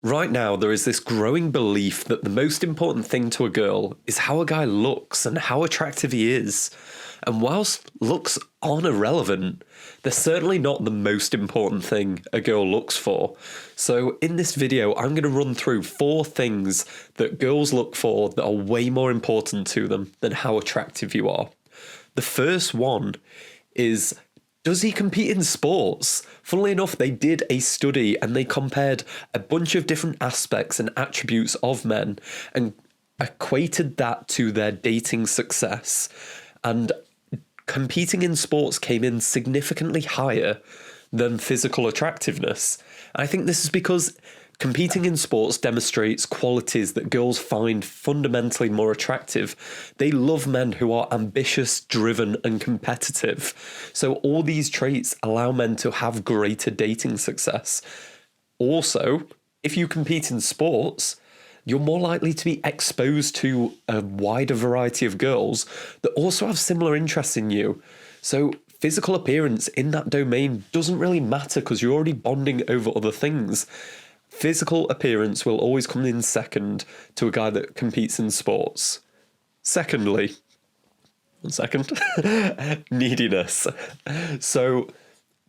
Right now, there is this growing belief that the most important thing to a girl is how a guy looks and how attractive he is. And whilst looks aren't irrelevant, they're certainly not the most important thing a girl looks for. So in this video, I'm going to run through 4 things that girls look for that are way more important to them than how attractive you are. The first one is, does he compete in sports? Funnily enough, they did a study and they compared a bunch of different aspects and attributes of men and equated that to their dating success. And competing in sports came in significantly higher than physical attractiveness. And I think this is because competing in sports demonstrates qualities that girls find fundamentally more attractive. They love men who are ambitious, driven, and competitive. So all these traits allow men to have greater dating success. Also, if you compete in sports, you're more likely to be exposed to a wider variety of girls that also have similar interests in you. So physical appearance in that domain doesn't really matter because you're already bonding over other things. Physical appearance will always come in second to a guy that competes in sports. Secondly, neediness. So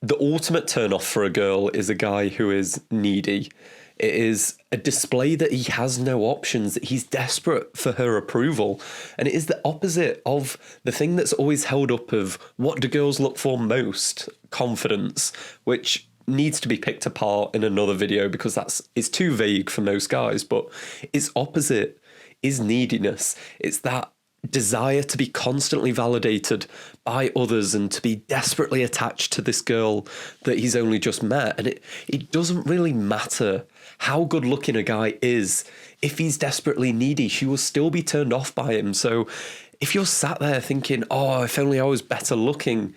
the ultimate turn-off for a girl is a guy who is needy. It is a display that he has no options, that he's desperate for her approval. And it is the opposite of the thing that's always held up of what do girls look for most? Confidence, which needs to be picked apart in another video because it's too vague for most guys, but its opposite is neediness. It's that desire to be constantly validated by others and to be desperately attached to this girl that he's only just met. And it doesn't really matter how good looking a guy is. If he's desperately needy, she will still be turned off by him. So if you're sat there thinking, oh, if only I was better looking,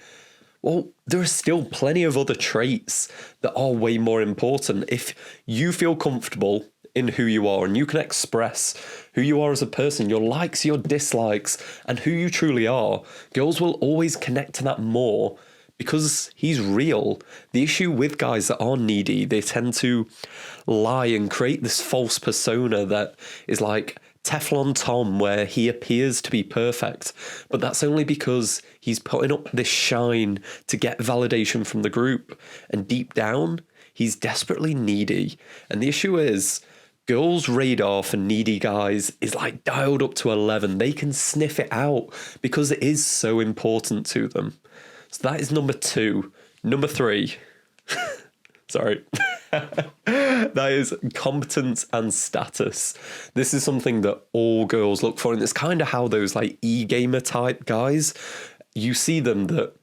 well, there are still plenty of other traits that are way more important. If you feel comfortable in who you are and you can express who you are as a person, your likes, your dislikes, and who you truly are, girls will always connect to that more because he's real. The issue with guys that are needy, they tend to lie and create this false persona that is like Teflon Tom, where he appears to be perfect, but that's only because he's putting up this shine to get validation from the group, and deep down, he's desperately needy. And the issue is, girls' radar for needy guys is like dialed up to 11. They can sniff it out because it is so important to them. So that is number 2. Number 3. Sorry. That is competence and status. This is something that all girls look for, and it's kind of how those like e-gamer type guys, you see them that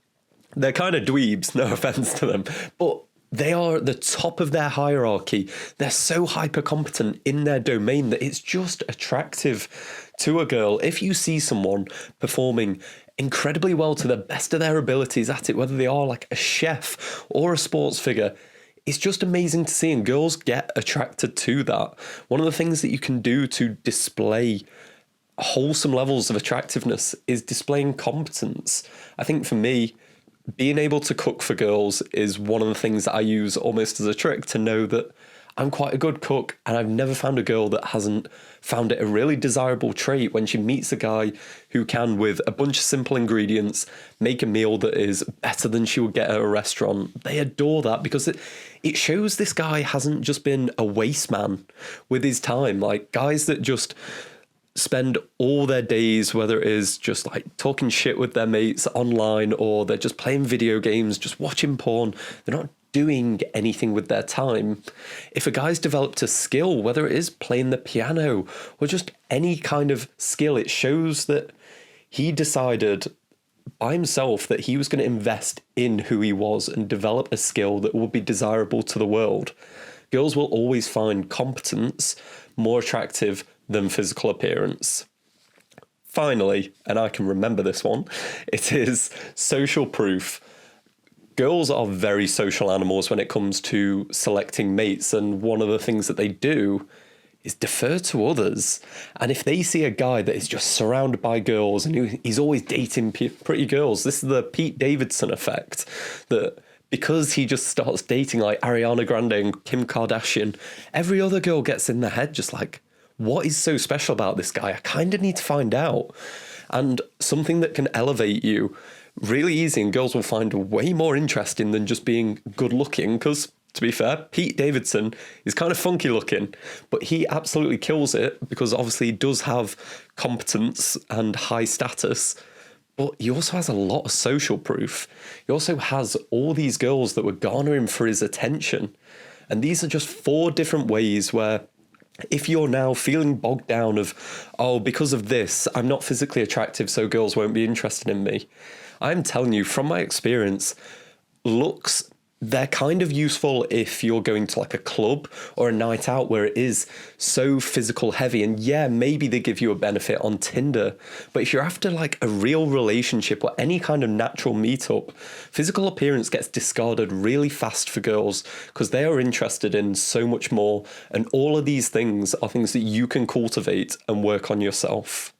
they're kind of dweebs, no offense to them, but they are at the top of their hierarchy. They're so hyper competent in their domain that it's just attractive to a girl. If you see someone performing incredibly well to the best of their abilities at it, whether they are like a chef or a sports figure, it's just amazing to see, and girls get attracted to that. One of the things that you can do to display wholesome levels of attractiveness is displaying competence. I think for me, being able to cook for girls is one of the things that I use almost as a trick to know that I'm quite a good cook, and I've never found a girl that hasn't found it a really desirable trait when she meets a guy who can, with a bunch of simple ingredients, make a meal that is better than she would get at a restaurant. They adore that because it shows this guy hasn't just been a waste man with his time. Like guys that just spend all their days, whether it is just like talking shit with their mates online or they're just playing video games, just watching porn, they're not doing anything with their time. If a guy's developed a skill, whether it is playing the piano or just any kind of skill, it shows that he decided by himself that he was going to invest in who he was and develop a skill that would be desirable to the world. Girls will always find competence more attractive than physical appearance. Finally, and I can remember this one, it is social proof. Girls are very social animals when it comes to selecting mates, and one of the things that they do is defer to others. And if they see a guy that is just surrounded by girls and he's always dating pretty girls, this is the Pete Davidson effect, that because he just starts dating like Ariana Grande and Kim Kardashian, every other girl gets in their head just like, what is so special about this guy? I kind of need to find out. And something that can elevate you really easy, and girls will find way more interesting than just being good looking, because to be fair, Pete Davidson is kind of funky looking, but he absolutely kills it because obviously he does have competence and high status, but he also has a lot of social proof. He also has all these girls that were garnering for his attention. And these are just 4 different ways where if you're now feeling bogged down of, oh, because of this, I'm not physically attractive, so girls won't be interested in me. I'm telling you from my experience, looks, they're kind of useful if you're going to like a club or a night out where it is so physical heavy. And yeah, maybe they give you a benefit on Tinder. But if you're after like a real relationship or any kind of natural meetup, physical appearance gets discarded really fast for girls because they are interested in so much more. And all of these things are things that you can cultivate and work on yourself.